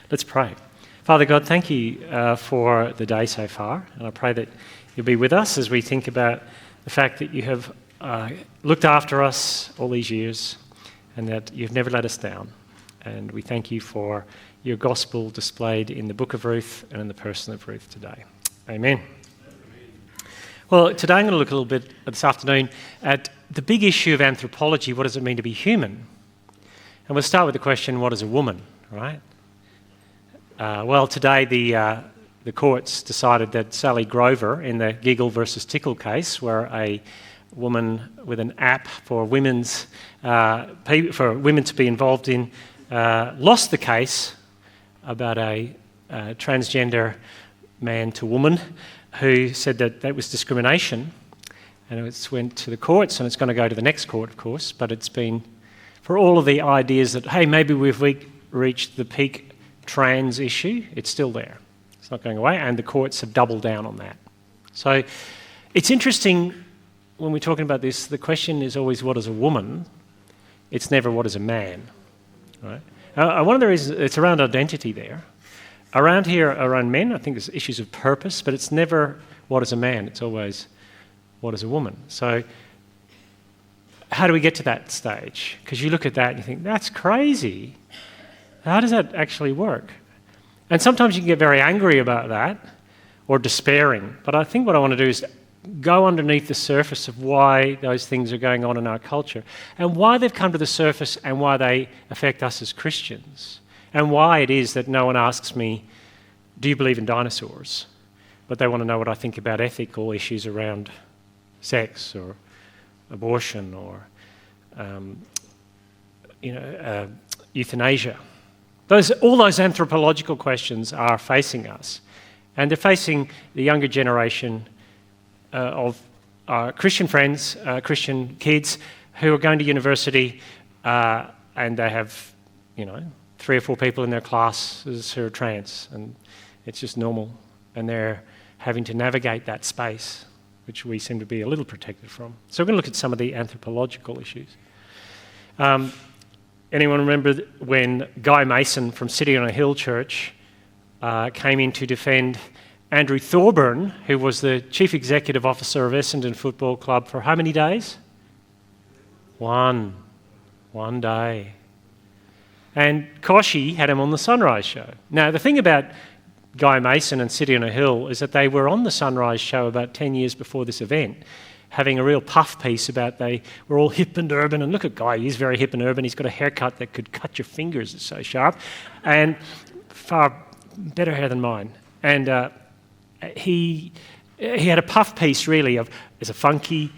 Let's pray. Father God, thank you for the day so far, and I pray that you'll be with us as we think about the fact that you have looked after us all these years and that you've never let us down. And we thank you for your gospel displayed in the book of Ruth and in the person of Ruth today. Amen. Well, today I'm going to look a little bit this afternoon at the big issue of anthropology. What does it mean to be human? And we'll start with the question, what is a woman, right? Well, today the courts decided that Sally Grover in the Giggle versus Tickle case, where a woman with an app for women to be involved in, lost the case about a transgender man to woman who said that that was discrimination, and it went to the courts, and it's going to go to the next court, of course, but it's been for all of the ideas that, hey, maybe we've reached the peak trans issue, it's still there. It's not going away, and the courts have doubled down on that. So it's interesting when we're talking about this, the question is always what is a woman? It's never what is a man, right? One of the reasons, it's around identity there. Around here, around men, I think there's issues of purpose, but it's never what is a man, it's always what is a woman. So how do we get to that stage? Because you look at that and you think, that's crazy. How does that actually work? And sometimes you can get very angry about that or despairing. But I think what I want to do is go underneath the surface of why those things are going on in our culture and why they've come to the surface and why they affect us as Christians and why it is that no one asks me, do you believe in dinosaurs? But they want to know what I think about ethical issues around sex or abortion or euthanasia. All those anthropological questions are facing us, and they're facing the younger generation of Christian friends, Christian kids who are going to university, and they have, 3 or 4 people in their classes who are trans, and it's just normal, and they're having to navigate that space, which we seem to be a little protected from. So we're going to look at some of the anthropological issues. Anyone remember when Guy Mason from City on a Hill Church came in to defend Andrew Thorburn, who was the Chief Executive Officer of Essendon Football Club for how many days? One day. And Koshy had him on the Sunrise Show. Now, the thing about Guy Mason and City on a Hill is that they were on the Sunrise Show about 10 years before this event, having a real puff piece about they were all hip and urban. And look at Guy, he's very hip and urban. He's got a haircut that could cut your fingers, it's so sharp, and far better hair than mine. And he had a puff piece, really, of there's a funky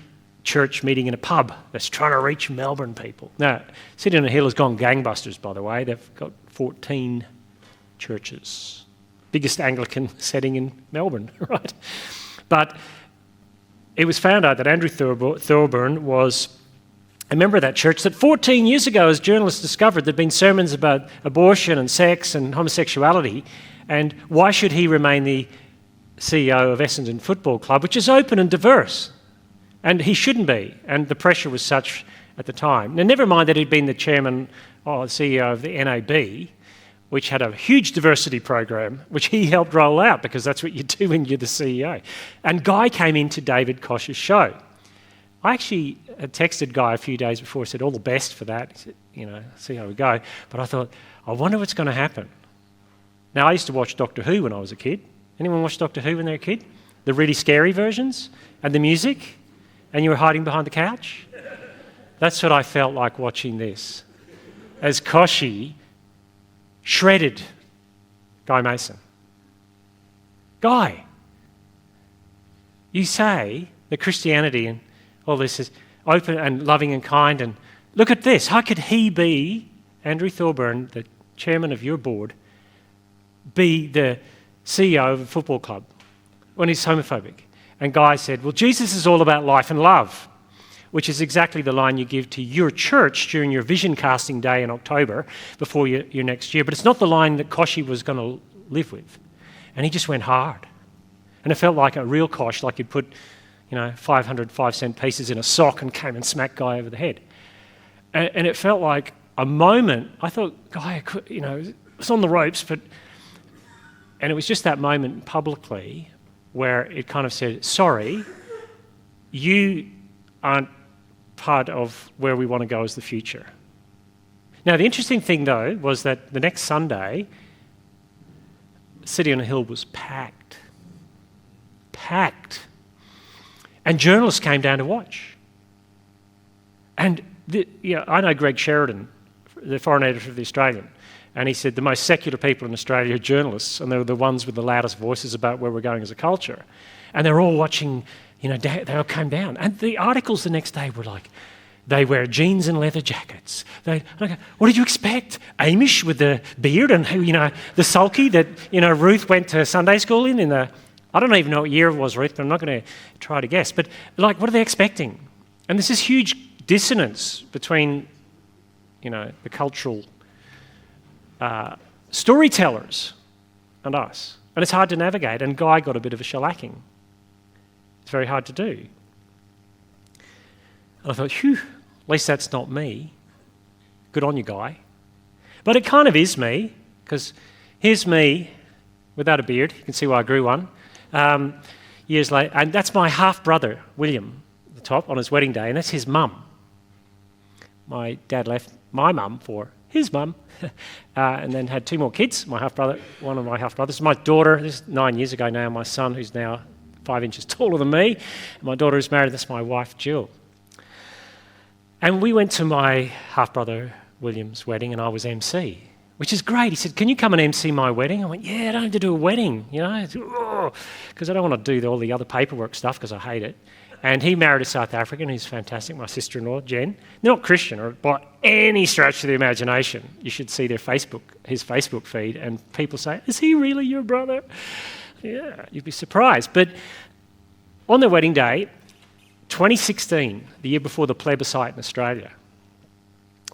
church meeting in a pub that's trying to reach Melbourne people. Now, City on a Hill has gone gangbusters, by the way. They've got 14 churches. Biggest Anglican setting in Melbourne, right? But it was found out that Andrew Thorburn was a member of that church that 14 years ago, as journalists discovered, there'd been sermons about abortion and sex and homosexuality, and why should he remain the CEO of Essendon Football Club, which is open and diverse? And he shouldn't be, and the pressure was such at the time. Now, never mind that he'd been the chairman or CEO of the NAB, which had a huge diversity program, which he helped roll out, because that's what you do when you're the CEO. And Guy came into David Koch's show. I actually had texted Guy a few days before, said all the best for that. He said, see how we go. But I thought, I wonder what's going to happen. Now, I used to watch Doctor Who when I was a kid. Anyone watch Doctor Who when they were a kid? The really scary versions? And the music? And you were hiding behind the couch? That's what I felt like watching this. As Koshy shredded Guy Mason. Guy, you say that Christianity and all this is open and loving and kind, and look at this. How could he be, Andrew Thorburn, the chairman of your board, be the CEO of a football club when he's homophobic? And Guy said, well, Jesus is all about life and love, which is exactly the line you give to your church during your vision casting day in October before your next year. But it's not the line that Koshy was going to live with. And he just went hard. And it felt like a real Kosh, like he'd put 500 5-cent pieces in a sock and came and smacked Guy over the head. And it felt like a moment. I thought, Guy, was on the ropes, and it was just that moment publicly where it kind of said, sorry, you aren't part of where we want to go as the future. Now, the interesting thing, though, was that the next Sunday, City on a Hill was packed. Packed. And journalists came down to watch. And I know Greg Sheridan, the foreign editor of The Australian, and he said the most secular people in Australia are journalists, and they were the ones with the loudest voices about where we're going as a culture. And they're all watching, they all came down. And the articles the next day were like, they wear jeans and leather jackets. What did you expect? Amish with the beard and, the sulky that, Ruth went to Sunday school in the, I don't even know what year it was, Ruth, but I'm not going to try to guess. But, what are they expecting? And there's this huge dissonance between, the cultural storytellers and us. And it's hard to navigate, and Guy got a bit of a shellacking. It's very hard to do. And I thought, phew, at least that's not me. Good on you, Guy. But it kind of is me, because here's me without a beard. You can see why I grew one. Years later, and that's my half-brother, William, at the top, on his wedding day, and that's his mum. My dad left my mum for his mum, and then had 2 more kids, one of my half-brothers. My daughter, this is 9 years ago now, my son, who's now 5 inches taller than me, and my daughter is married, that's my wife, Jill. And we went to my half-brother William's wedding, and I was MC, which is great. He said, can you come and MC my wedding? I went, yeah, I don't have to do a wedding, because I don't want to do all the other paperwork stuff because I hate it. And he married a South African who's fantastic, my sister-in-law, Jen. They're not Christian or by any stretch of the imagination. You should see his Facebook feed, and people say, is he really your brother? Yeah, you'd be surprised. But on their wedding day, 2016, the year before the plebiscite in Australia,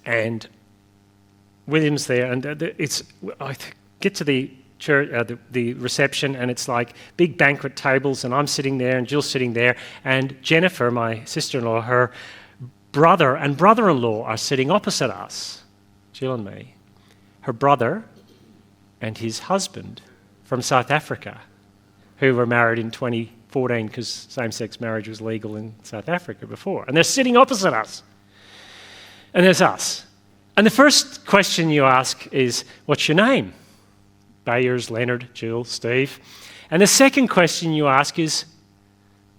and William's there, and I get to the church, the reception, and it's like big banquet tables, and I'm sitting there, and Jill's sitting there, and Jennifer, my sister-in-law, her brother and brother-in-law are sitting opposite us, Jill and me. Her brother and his husband from South Africa, who were married in 2014 because same-sex marriage was legal in South Africa before, and they're sitting opposite us. And there's us. And the first question you ask is, what's your name? Bayers, Leonard, Jill, Steve. And the second question you ask is,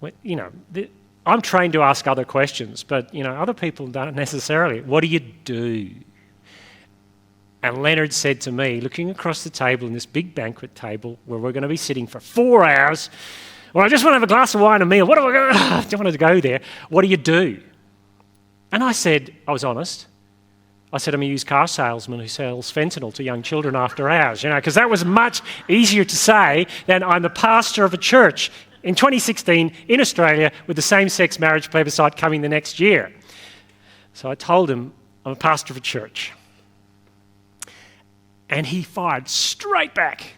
I'm trained to ask other questions, but, other people don't necessarily. What do you do? And Leonard said to me, looking across the table in this big banquet table where we're going to be sitting for 4 hours, well, I just want to have a glass of wine and a meal. I don't want to go there. What do you do? And I was honest. I said, I'm a used car salesman who sells fentanyl to young children after hours, because that was much easier to say than I'm the pastor of a church in 2016 in Australia with the same-sex marriage plebiscite coming the next year. So I told him I'm a pastor of a church. And he fired straight back.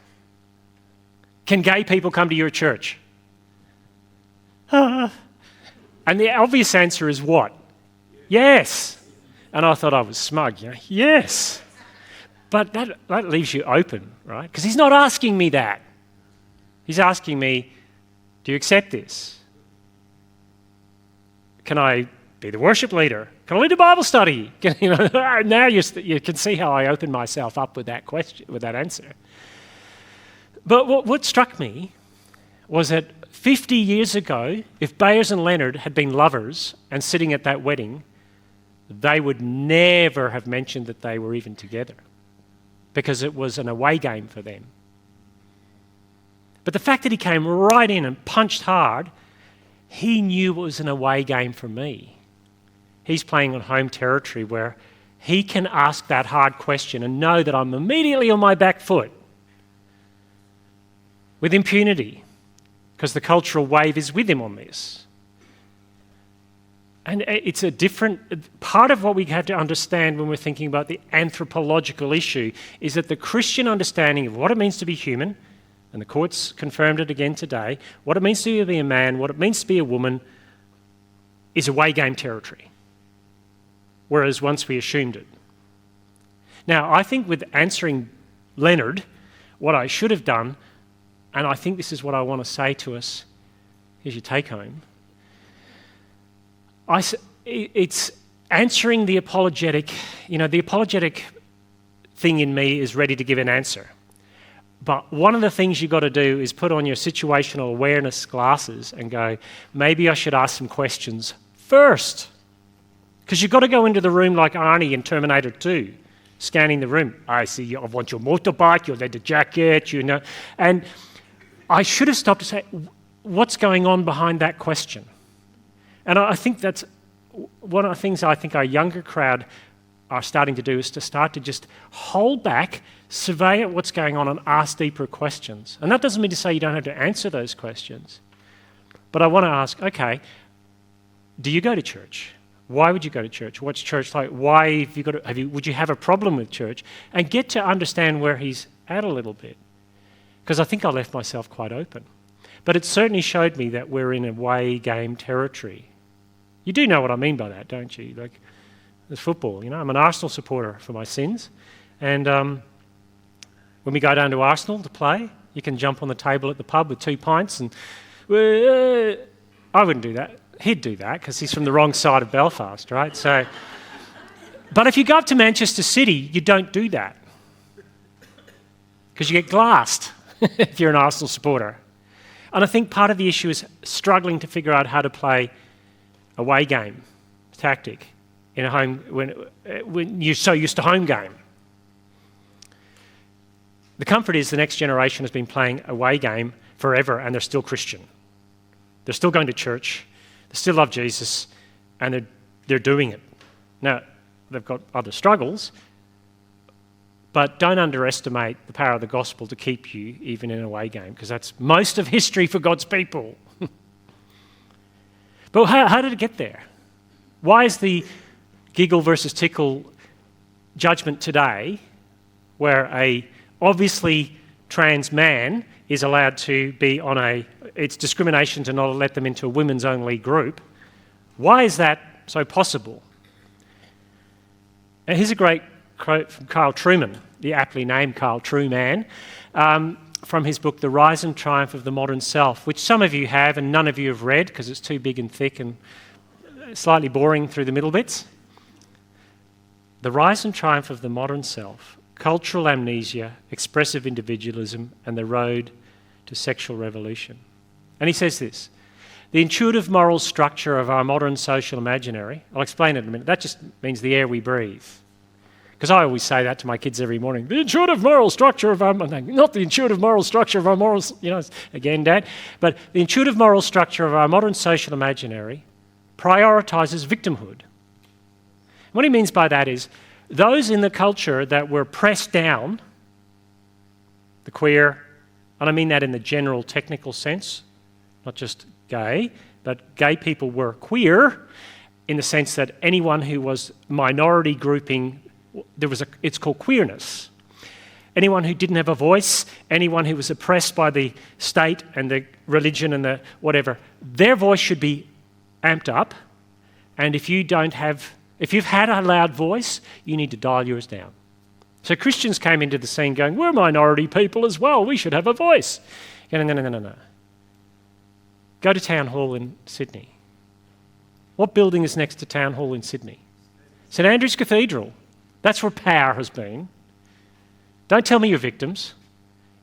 Can gay people come to your church? And the obvious answer is what? Yes. And I thought I was smug, yes. But that leaves you open, right? Because he's not asking me that. He's asking me, do you accept this? Can I be the worship leader? Can I lead a Bible study? Now you can see how I open myself up with that question, with that answer. But what struck me was that 50 years ago, if Bayers and Leonard had been lovers and sitting at that wedding, they would never have mentioned that they were even together because it was an away game for them. But the fact that he came right in and punched hard, he knew it was an away game for me. He's playing on home territory where he can ask that hard question and know that I'm immediately on my back foot with impunity because the cultural wave is with him on this. And it's a different part of what we have to understand when we're thinking about the anthropological issue is that the Christian understanding of what it means to be human, and the courts confirmed it again today, what it means to be a man, what it means to be a woman, is away game territory. Whereas once we assumed it. Now, I think with answering Leonard, what I should have done, and I think this is what I want to say to us, here's your take home. It's answering the apologetic, the apologetic thing in me is ready to give an answer. But one of the things you've got to do is put on your situational awareness glasses and go, maybe I should ask some questions first. Because you've got to go into the room like Arnie in Terminator 2, scanning the room. I see, I want your motorbike, your leather jacket, And I should have stopped to say, what's going on behind that question? And I think that's one of the things I think our younger crowd are starting to do is to start to just hold back, survey at what's going on and ask deeper questions. And that doesn't mean to say you don't have to answer those questions. But I want to ask, okay, do you go to church? Why would you go to church? What's church like? Why have you got to, would you have a problem with church? And get to understand where he's at a little bit. Because I think I left myself quite open. But it certainly showed me that we're in away game territory. You do know what I mean by that, don't you? Like, there's football, I'm an Arsenal supporter for my sins. And when we go down to Arsenal to play, you can jump on the table at the pub with 2 pints and... I wouldn't do that. He'd do that because he's from the wrong side of Belfast, right? So, but if you go up to Manchester City, you don't do that because you get glassed if you're an Arsenal supporter. And I think part of the issue is struggling to figure out how to play away game tactic in a home when you're so used to home game. The comfort is the next generation has been playing away game forever and they're still Christian. They're still going to church, they still love Jesus, and they're doing it. Now, they've got other struggles, but don't underestimate the power of the gospel to keep you even in a away game, because that's most of history for God's people. But how did it get there? Why is the giggle versus tickle judgment today, where a obviously trans man is allowed to be on it's discrimination to not let them into a women's only group? Why is that so possible? And here's a great quote from Carl Trueman, the aptly named Carl Trueman, from his book, The Rise and Triumph of the Modern Self, which some of you have and none of you have read because it's too big and thick and slightly boring through the middle bits. The Rise and Triumph of the Modern Self, Cultural Amnesia, Expressive Individualism, and the Road to Sexual Revolution. And he says this: the intuitive moral structure of our modern social imaginary, I'll explain it in a minute, that just means the air we breathe. Because I always say that to my kids every morning, the intuitive moral structure of our, not the intuitive moral structure of our morals, again, Dad, but the intuitive moral structure of our modern social imaginary prioritises victimhood. And what he means by that is those in the culture that were pressed down, the queer, and I mean that in the general technical sense, not just gay, but gay people were queer in the sense that anyone who was minority grouping, it's called queerness. Anyone who didn't have a voice, anyone who was oppressed by the state and the religion and the whatever, their voice should be amped up. And if you've had a loud voice, you need to dial yours down. So Christians came into the scene going, we're minority people as well, we should have a voice. No. Go to Town Hall in Sydney. What building is next to Town Hall in Sydney? St Andrew's Cathedral. That's where power has been. Don't tell me you're victims.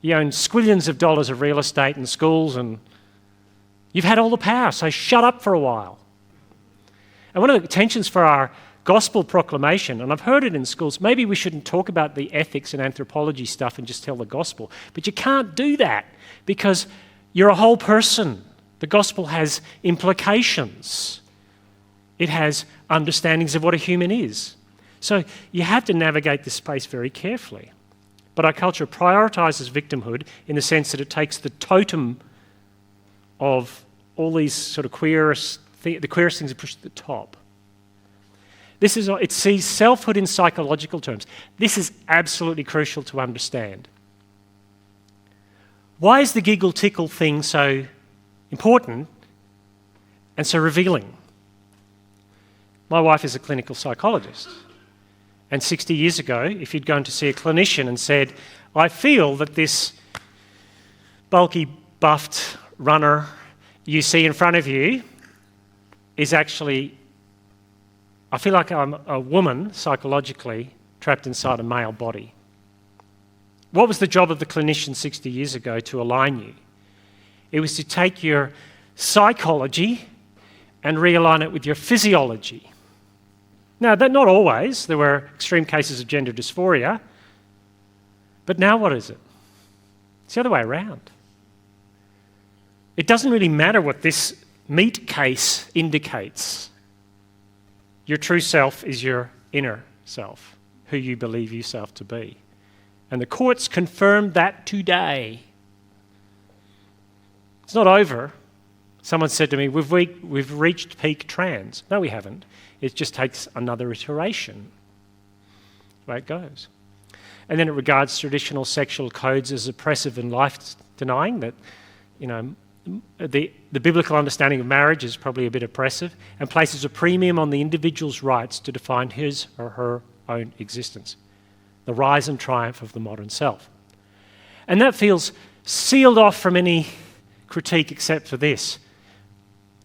You own squillions of dollars of real estate and schools, and you've had all the power, so shut up for a while. And one of the tensions for our gospel proclamation, and I've heard it in schools, maybe we shouldn't talk about the ethics and anthropology stuff and just tell the gospel. But you can't do that because you're a whole person. The gospel has implications. It has understandings of what a human is. So you have to navigate this space very carefully. But our culture prioritises victimhood in the sense that it takes the totem of all these sort of the queerest things and push to the top. It sees selfhood in psychological terms. This is absolutely crucial to understand. Why is the giggle tickle thing so important and so revealing? My wife is a clinical psychologist. And 60 years ago, if you'd gone to see a clinician and said, I feel that this bulky, buffed runner you see in front of you is actually, I feel like I'm a woman psychologically trapped inside a male body. What was the job of the clinician 60 years ago to align you? It was to take your psychology and realign it with your physiology. Now, not always. There were extreme cases of gender dysphoria. But now what is it? It's the other way around. It doesn't really matter what this meat case indicates. Your true self is your inner self, who you believe yourself to be. And the courts confirmed that today. It's not over. Someone said to me, we've reached peak trans. No, we haven't. It just takes another iteration. That's the way it goes. And then it regards traditional sexual codes as oppressive and life-denying, that, the biblical understanding of marriage is probably a bit oppressive, and places a premium on the individual's rights to define his or her own existence. The rise and triumph of the modern self. And that feels sealed off from any critique except for this.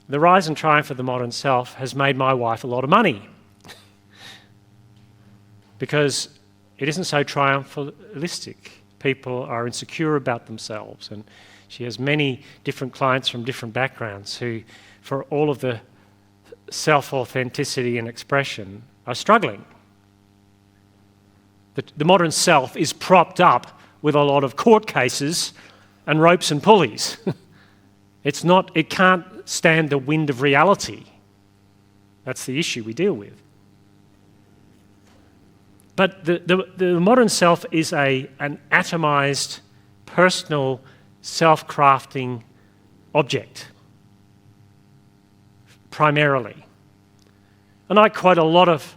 The rise and triumph of the modern self has made my wife a lot of money because it isn't so triumphalistic. People are insecure about themselves, and she has many different clients from different backgrounds who, for all of the self-authenticity and expression, are struggling. The modern self is propped up with a lot of court cases and ropes and pulleys. It can't stand the wind of reality. That's the issue we deal with. But the modern self is an atomized, personal, self-crafting object, primarily. And I quote a lot of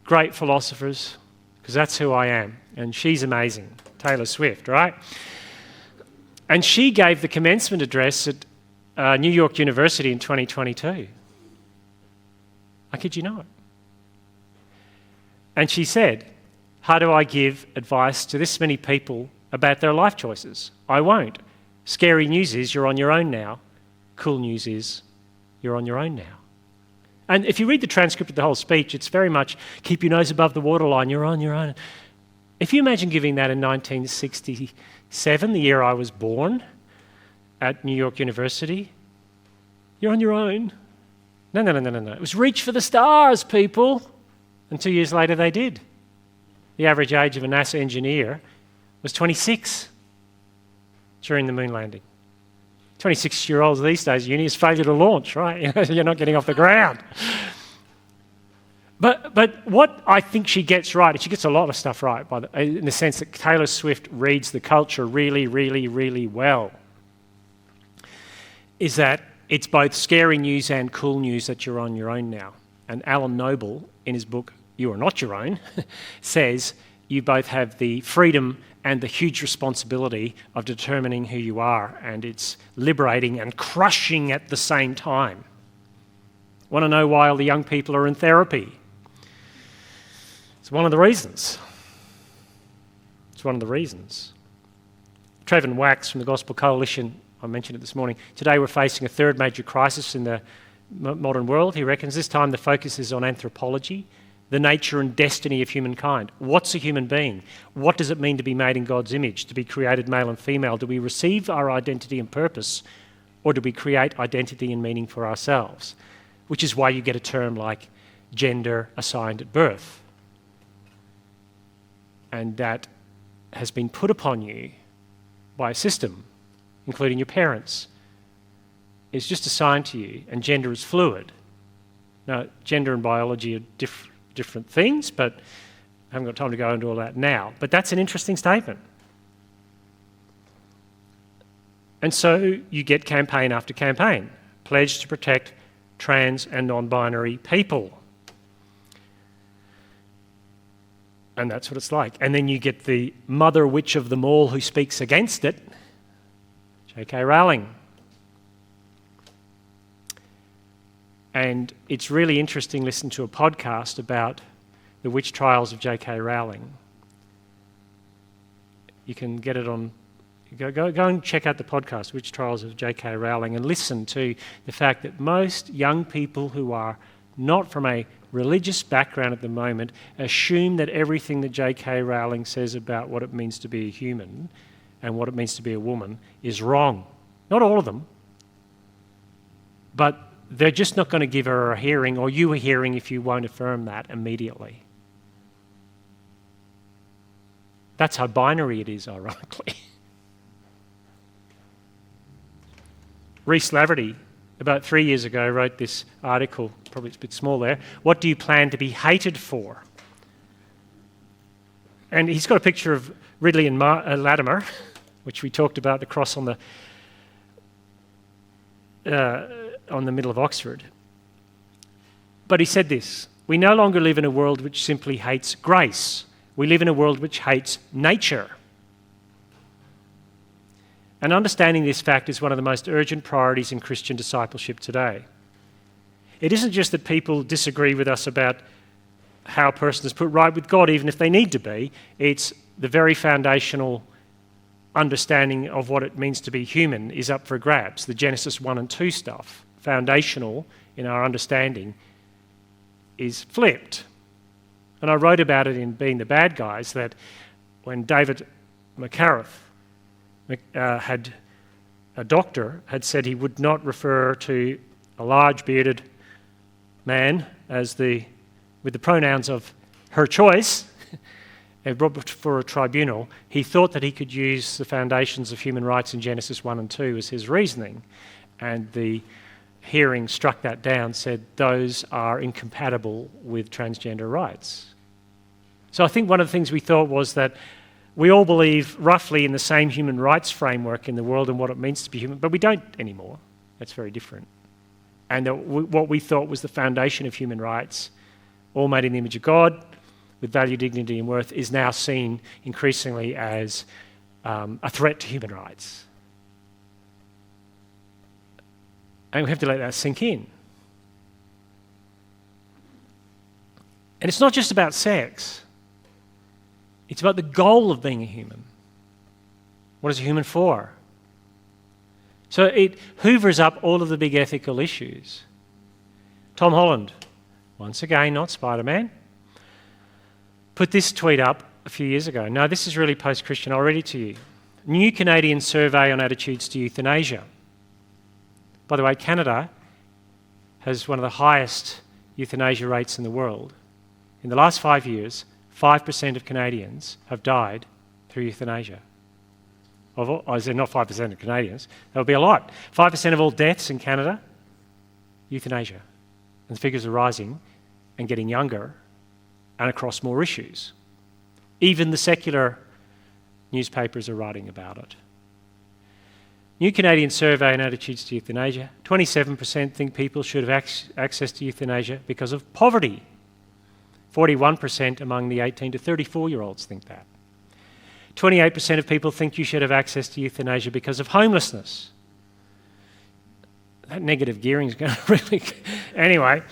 great philosophers, because that's who I am, and she's amazing, Taylor Swift, right? And she gave the commencement address at New York University in 2022. I kid you not. And she said, how do I give advice to this many people about their life choices? I won't. Scary news is you're on your own now. Cool news is you're on your own now. And if you read the transcript of the whole speech, it's very much keep your nose above the waterline, you're on your own. If you imagine giving that in 1967, the year I was born, at New York University, you're on your own. No. It was reach for the stars, people. And 2 years later, they did. The average age of a NASA engineer was 26 during the moon landing. 26-year-olds these days, uni is failure to launch, right? You're not getting off the ground. But what I think she gets right, and she gets a lot of stuff right in the sense that Taylor Swift reads the culture really, really, really well, is that it's both scary news and cool news that you're on your own now. And Alan Noble, in his book, You Are Not Your Own, says you both have the freedom and the huge responsibility of determining who you are, and it's liberating and crushing at the same time. Want to know why all the young people are in therapy? It's one of the reasons. Trevin Wax from the Gospel Coalition, I mentioned it this morning. Today we're facing a third major crisis in the modern world. He reckons this time the focus is on anthropology, the nature and destiny of humankind. What's a human being? What does it mean to be made in God's image, to be created male and female? Do we receive our identity and purpose, or do we create identity and meaning for ourselves? Which is why you get a term like gender assigned at birth. And that has been put upon you by a system, including your parents. It's just assigned to you, and gender is fluid. Now, gender and biology are different things, but I haven't got time to go into all that now. But that's an interesting statement. And so you get campaign after campaign, pledge to protect trans and non-binary people. And that's what it's like. And then you get the mother witch of them all who speaks against it, J.K. Rowling. And it's really interesting listening to a podcast about the witch trials of J.K. Rowling. You can get it on... Go and check out the podcast, Witch Trials of J.K. Rowling, and listen to the fact that most young people who are not from a religious background at the moment assume that everything that J.K. Rowling says about what it means to be a human and what it means to be a woman is wrong. Not all of them, but they're just not going to give her a hearing, or you a hearing, if you won't affirm that immediately. That's how binary it is, ironically. Rhys Laverty, about 3 years ago, wrote this article, probably it's a bit small there, "What do you plan to be hated for?" And he's got a picture of Ridley and Latimer, which we talked about, the cross on the middle of Oxford. But he said this: "We no longer live in a world which simply hates grace. We live in a world which hates nature." And understanding this fact is one of the most urgent priorities in Christian discipleship today. It isn't just that people disagree with us about how a person is put right with God, even if they need to be. It's the very foundational understanding of what it means to be human is up for grabs. The Genesis 1 and 2 stuff, foundational in our understanding, is flipped. And I wrote about it in Being the Bad Guys, that when David McAlpine had a doctor had said he would not refer to a large bearded man with the pronouns of her choice and brought before a tribunal, he thought that he could use the foundations of human rights in Genesis 1 and 2 as his reasoning, and the hearing struck that down, said those are incompatible with transgender rights. So I think one of the things we thought was that we all believe roughly in the same human rights framework in the world and what it means to be human, but we don't anymore. That's very different. And what we thought was the foundation of human rights, all made in the image of God, with value, dignity and worth, is now seen increasingly as a threat to human rights. And we have to let that sink in. And it's not just about sex. It's about the goal of being a human. What is a human for? So it hoovers up all of the big ethical issues. Tom Holland, once again, not Spider-Man, put this tweet up a few years ago. No, this is really post-Christian. I'll read it to you. New Canadian survey on attitudes to euthanasia. By the way, Canada has one of the highest euthanasia rates in the world. In the last 5 years, 5% of Canadians have died through euthanasia. I said not 5% of Canadians, that would be a lot. 5% of all deaths in Canada, euthanasia. And the figures are rising and getting younger and across more issues. Even the secular newspapers are writing about it. New Canadian survey on attitudes to euthanasia. 27% think people should have access to euthanasia because of poverty. 41% among the 18 to 34-year-olds think that. 28% of people think you should have access to euthanasia because of homelessness. That negative gearing is going to really... Anyway,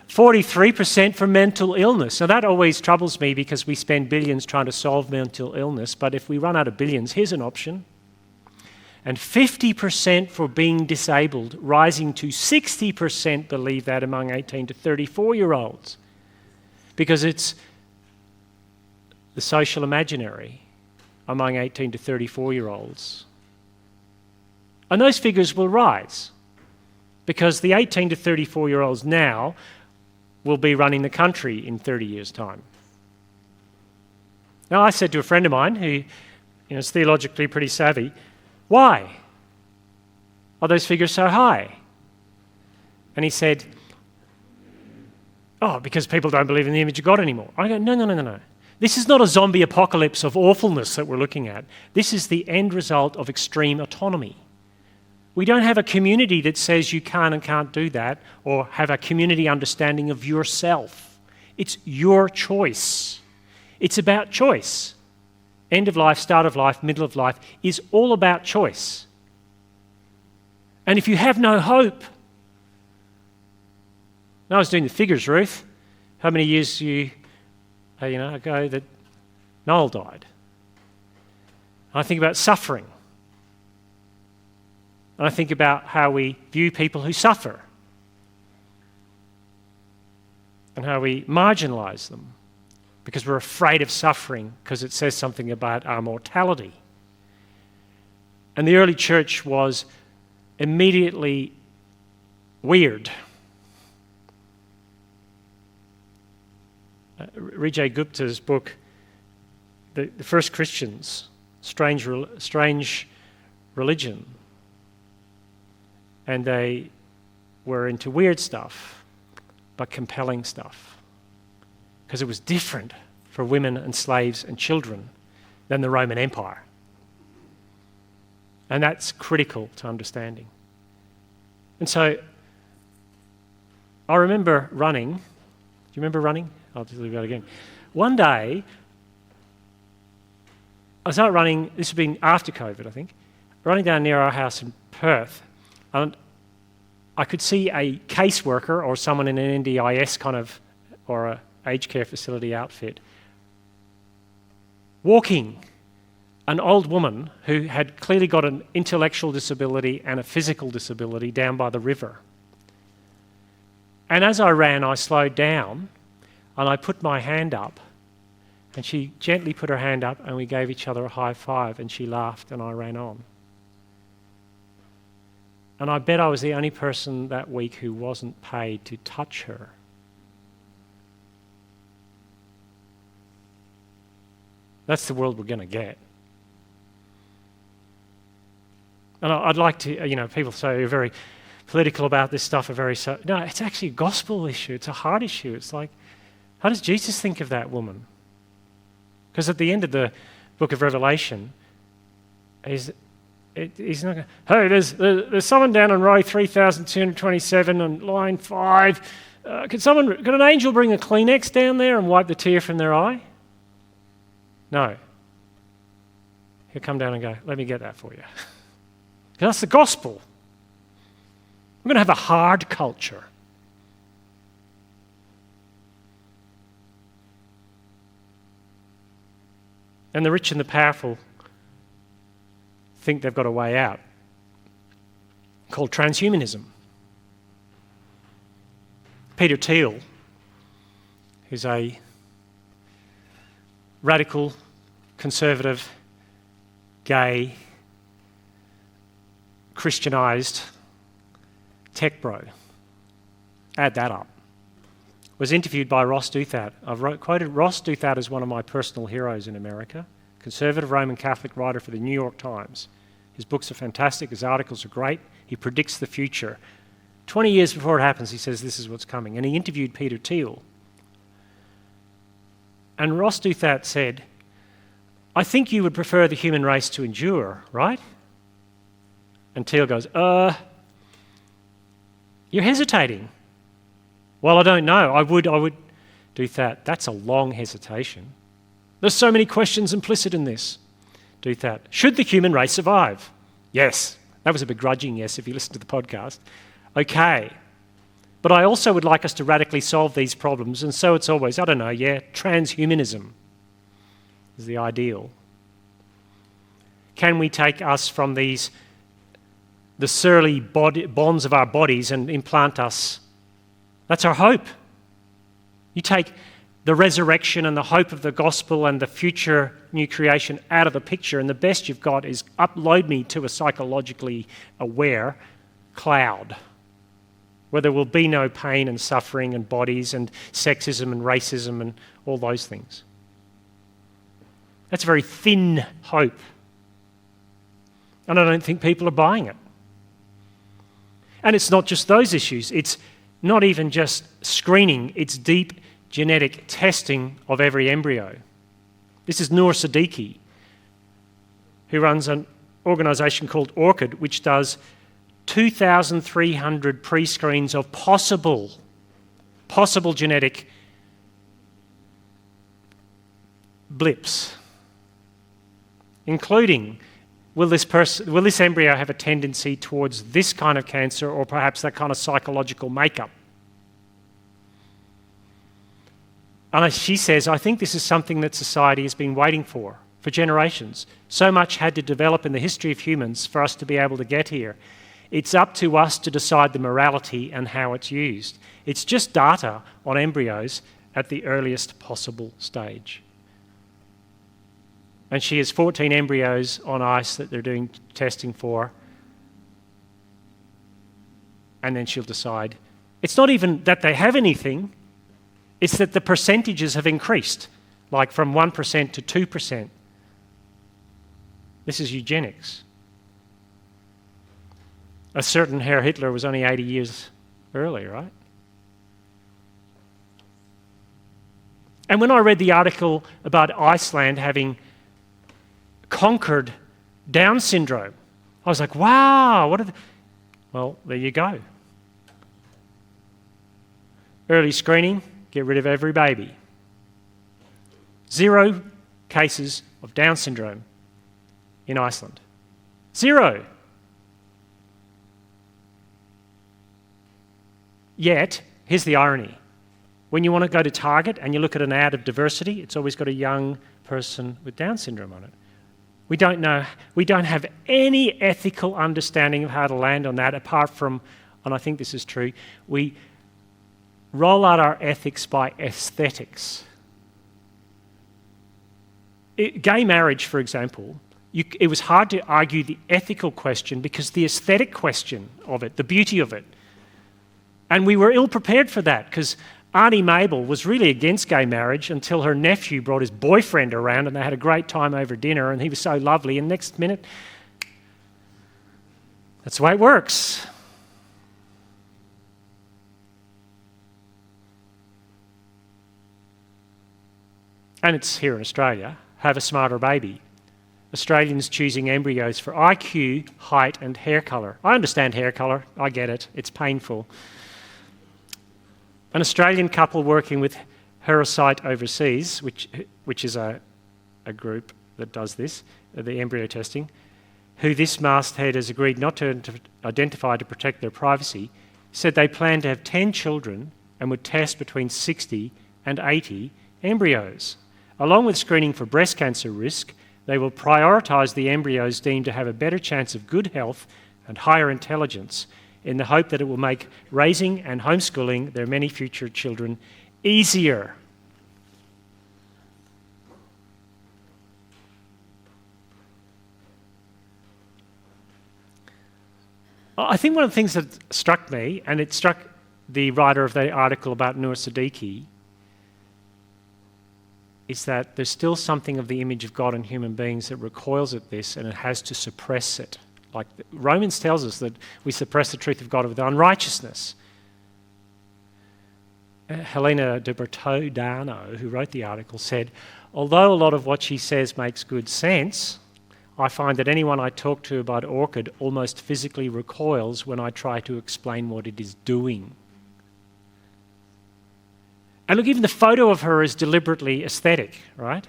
43% for mental illness. Now that always troubles me because we spend billions trying to solve mental illness, but if we run out of billions, here's an option. And 50% for being disabled, rising to 60% believe that among 18 to 34-year-olds. Because it's the social imaginary among 18 to 34-year-olds. And those figures will rise because the 18 to 34-year-olds now will be running the country in 30 years' time. Now, I said to a friend of mine who is theologically pretty savvy, why are those figures so high? And he said, oh, because people don't believe in the image of God anymore. I go, no. This is not a zombie apocalypse of awfulness that we're looking at. This is the end result of extreme autonomy. We don't have a community that says you can and can't do that, or have a community understanding of yourself. It's your choice. It's about choice. End of life, start of life, middle of life is all about choice. And if you have no hope... Now I was doing the figures, Ruth. How many years ago that Noel died? I think about suffering. And I think about how we view people who suffer and how we marginalise them because we're afraid of suffering because it says something about our mortality. And the early church was immediately weird. Vijay Gupta's book, The First Christians, Strange Religion. And they were into weird stuff, but compelling stuff. Because it was different for women and slaves and children than the Roman Empire. And that's critical to understanding. And so I remember running. Do you remember running? I'll just leave that again. One day, I started running, this had been after COVID, I think, running down near our house in Perth. And I could see a caseworker or someone in an NDIS kind of, or a aged care facility outfit, walking an old woman who had clearly got an intellectual disability and a physical disability down by the river. And as I ran, I slowed down and I put my hand up, and she gently put her hand up and we gave each other a high five, and she laughed and I ran on. And I bet I was the only person that week who wasn't paid to touch her. That's the world we're going to get. And I'd like to, people say you're very political about this stuff, no, it's actually a gospel issue. It's a heart issue. It's like, how does Jesus think of that woman? Because at the end of the book of Revelation, he's not going, hey, there's someone down on row 3,227 on line 5. Could an angel bring a Kleenex down there and wipe the tear from their eye? No. He'll come down and go, let me get that for you. That's the gospel. We're going to have a hard culture. And the rich and the powerful think they've got a way out, called transhumanism. Peter Thiel, who's a radical, conservative, gay, Christianized tech bro, add that up, was interviewed by Ross Douthat. I've quoted Ross Douthat as one of my personal heroes in America, conservative Roman Catholic writer for the New York Times. His books are fantastic, his articles are great, he predicts the future. 20 years before it happens, he says this is what's coming. And he interviewed Peter Thiel. And Ross Douthat said, I think you would prefer the human race to endure, right? And Thiel goes, you're hesitating. Well, I don't know. I would Douthat, that's a long hesitation. There's so many questions implicit in this. Douthat, should the human race survive? Yes. That was a begrudging yes if you listen to the podcast. Okay. But I also would like us to radically solve these problems, and so it's always, transhumanism is the ideal. Can we take us from the surly bonds of our bodies and implant us? That's our hope. You take the resurrection and the hope of the gospel and the future new creation out of the picture, and the best you've got is upload me to a psychologically aware cloud where there will be no pain and suffering and bodies and sexism and racism and all those things. That's a very thin hope. And I don't think people are buying it. And it's not just those issues. It's not even just screening. It's deep genetic testing of every embryo. This is Noor Siddiqui, who runs an organisation called Orchid, which does 2,300 pre-screens of possible genetic blips, including will this embryo have a tendency towards this kind of cancer or perhaps that kind of psychological makeup? And she says, I think this is something that society has been waiting for for generations. So much had to develop in the history of humans for us to be able to get here. It's up to us to decide the morality and how it's used. It's just data on embryos at the earliest possible stage. And she has 14 embryos on ice that they're doing testing for. And then she'll decide. It's not even that they have anything, it's that the percentages have increased, like from 1% to 2%. This is eugenics. A certain Herr Hitler was only 80 years early, right? And when I read the article about Iceland having conquered Down syndrome, I was like, wow, well, there you go. Early screening, get rid of every baby. 0 cases of Down syndrome in Iceland. 0. Yet, here's the irony. When you want to go to Target and you look at an ad of diversity, it's always got a young person with Down syndrome on it. We don't have any ethical understanding of how to land on that apart from, and I think this is true, we roll out our ethics by aesthetics. Gay marriage, for example, it was hard to argue the ethical question because the aesthetic question of it, the beauty of it. And we were ill prepared for that because Auntie Mabel was really against gay marriage until her nephew brought his boyfriend around and they had a great time over dinner and he was so lovely, and next minute, that's the way it works. And it's here in Australia, have a smarter baby. Australians choosing embryos for IQ, height and hair colour. I understand hair colour, I get it, it's painful. An Australian couple working with Herosight Overseas, which is a group that does this, the embryo testing, who this masthead has agreed not to identify to protect their privacy, said they plan to have 10 children and would test between 60 and 80 embryos. Along with screening for breast cancer risk, they will prioritise the embryos deemed to have a better chance of good health and higher intelligence, in the hope that it will make raising and homeschooling their many future children easier. I think one of the things that struck me, and it struck the writer of the article about Noor Siddiqui, is that there's still something of the image of God in human beings that recoils at this and it has to suppress it. Like Romans tells us that we suppress the truth of God with unrighteousness. Helena de Bertodano, who wrote the article, said, although a lot of what she says makes good sense, I find that anyone I talk to about Orchid almost physically recoils when I try to explain what it is doing. And look, even the photo of her is deliberately aesthetic, right?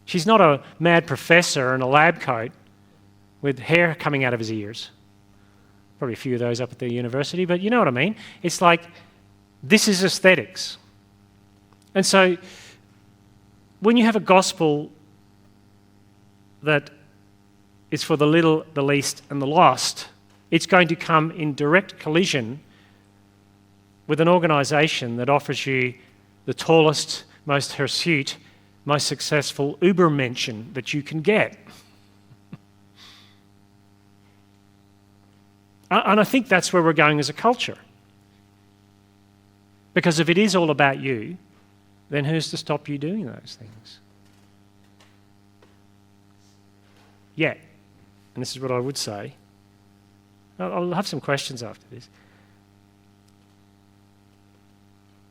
She's not a mad professor in a lab coat with hair coming out of his ears. Probably a few of those up at the university, but you know what I mean. It's like, this is aesthetics. And so, when you have a gospel that is for the little, the least, and the lost, it's going to come in direct collision with an organisation that offers you the tallest, most hirsute, most successful Ubermenschen that you can get. And I think that's where we're going as a culture. Because if it is all about you, then who's to stop you doing those things? Yet, and this is what I would say, I'll have some questions after this.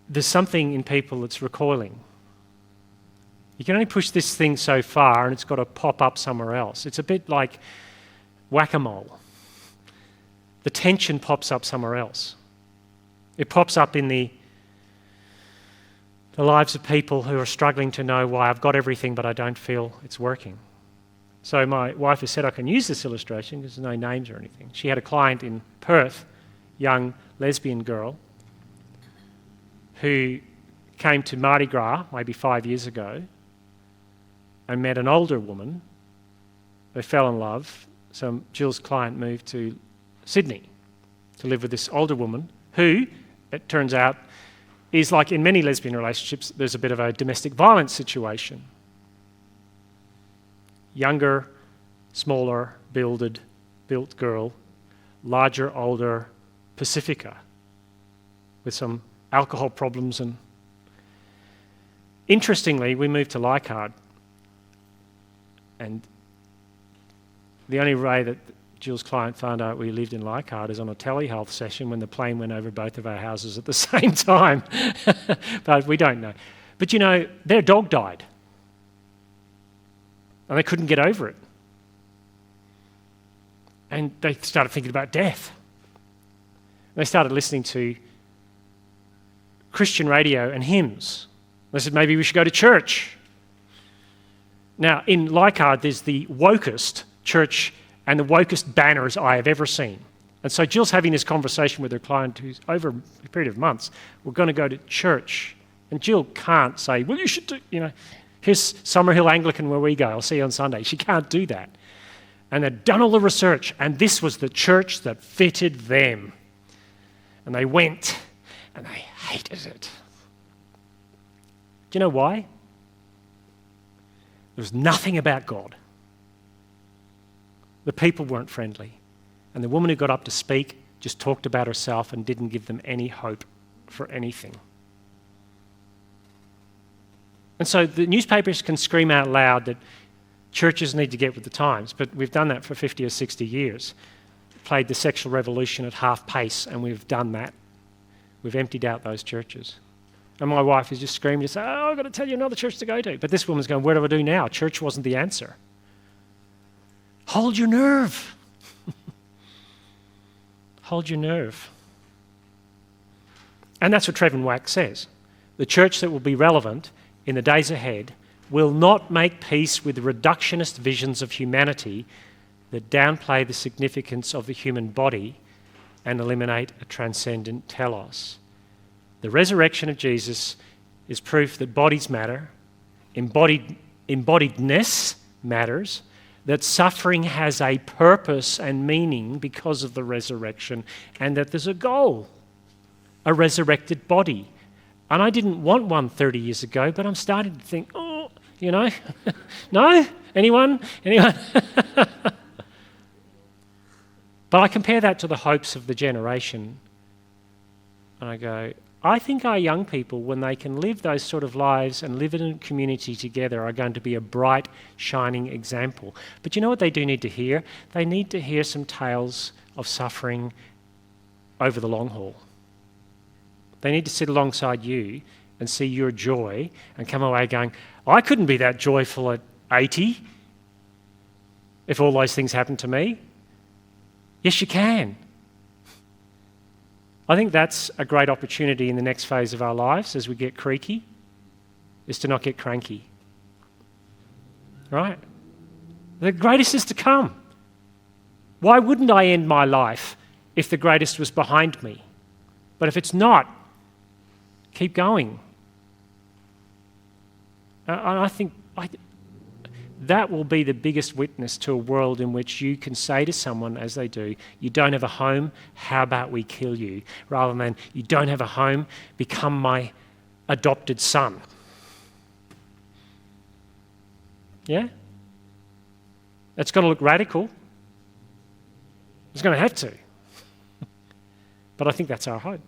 There's something in people that's recoiling. You can only push this thing so far and it's got to pop up somewhere else. It's a bit like whack-a-mole. The tension pops up somewhere else. It pops up in the lives of people who are struggling to know why I've got everything but I don't feel it's working. So my wife has said I can use this illustration because there's no names or anything. She had a client in Perth, young lesbian girl, who came to Mardi Gras maybe 5 years ago and met an older woman. They fell in love. So Jill's client moved to Sydney to live with this older woman who, it turns out, is like in many lesbian relationships, there's a bit of a domestic violence situation. Younger, smaller, built girl, larger, older Pacifica with some alcohol problems. And interestingly, we moved to Leichhardt, and the only way that Jill's client found out we lived in Leichhardt is on a telehealth session when the plane went over both of our houses at the same time. But we don't know. But you know, their dog died. And they couldn't get over it. And they started thinking about death. They started listening to Christian radio and hymns. They said, maybe we should go to church. Now, in Leichhardt, there's the wokest church and the wokest banners I have ever seen. And so Jill's having this conversation with her client who's over a period of months, we're going to go to church. And Jill can't say, well, you should do, here's Summerhill Anglican where we go, I'll see you on Sunday. She can't do that. And they'd done all the research, and this was the church that fitted them. And they went, and they hated it. Do you know why? There was nothing about God. The people weren't friendly. And the woman who got up to speak just talked about herself and didn't give them any hope for anything. And so the newspapers can scream out loud that churches need to get with the times, but we've done that for 50 or 60 years. Played the sexual revolution at half pace, and we've done that. We've emptied out those churches. And my wife is just screaming to say, I've got to tell you another church to go to. But this woman's going, what do I do now? Church wasn't the answer. Hold your nerve. Hold your nerve. And that's what Trevin Wack says. The church that will be relevant in the days ahead will not make peace with reductionist visions of humanity that downplay the significance of the human body and eliminate a transcendent telos. The resurrection of Jesus is proof that bodies matter, embodiedness matters, that suffering has a purpose and meaning because of the resurrection, and that there's a goal, a resurrected body. And I didn't want one 30 years ago, but I'm starting to think, no? Anyone? But I compare that to the hopes of the generation, and I go, I think our young people, when they can live those sort of lives and live in a community together, are going to be a bright, shining example. But you know what they do need to hear? They need to hear some tales of suffering over the long haul. They need to sit alongside you and see your joy and come away going, I couldn't be that joyful at 80 if all those things happened to me. Yes, you can. I think that's a great opportunity in the next phase of our lives as we get creaky, is to not get cranky. Right? The greatest is to come. Why wouldn't I end my life if the greatest was behind me? But if it's not, keep going. And I think that will be the biggest witness to a world in which you can say to someone, as they do, you don't have a home, how about we kill you? Rather than, you don't have a home, become my adopted son. Yeah? That's got to look radical. It's going to have to. But I think that's our hope.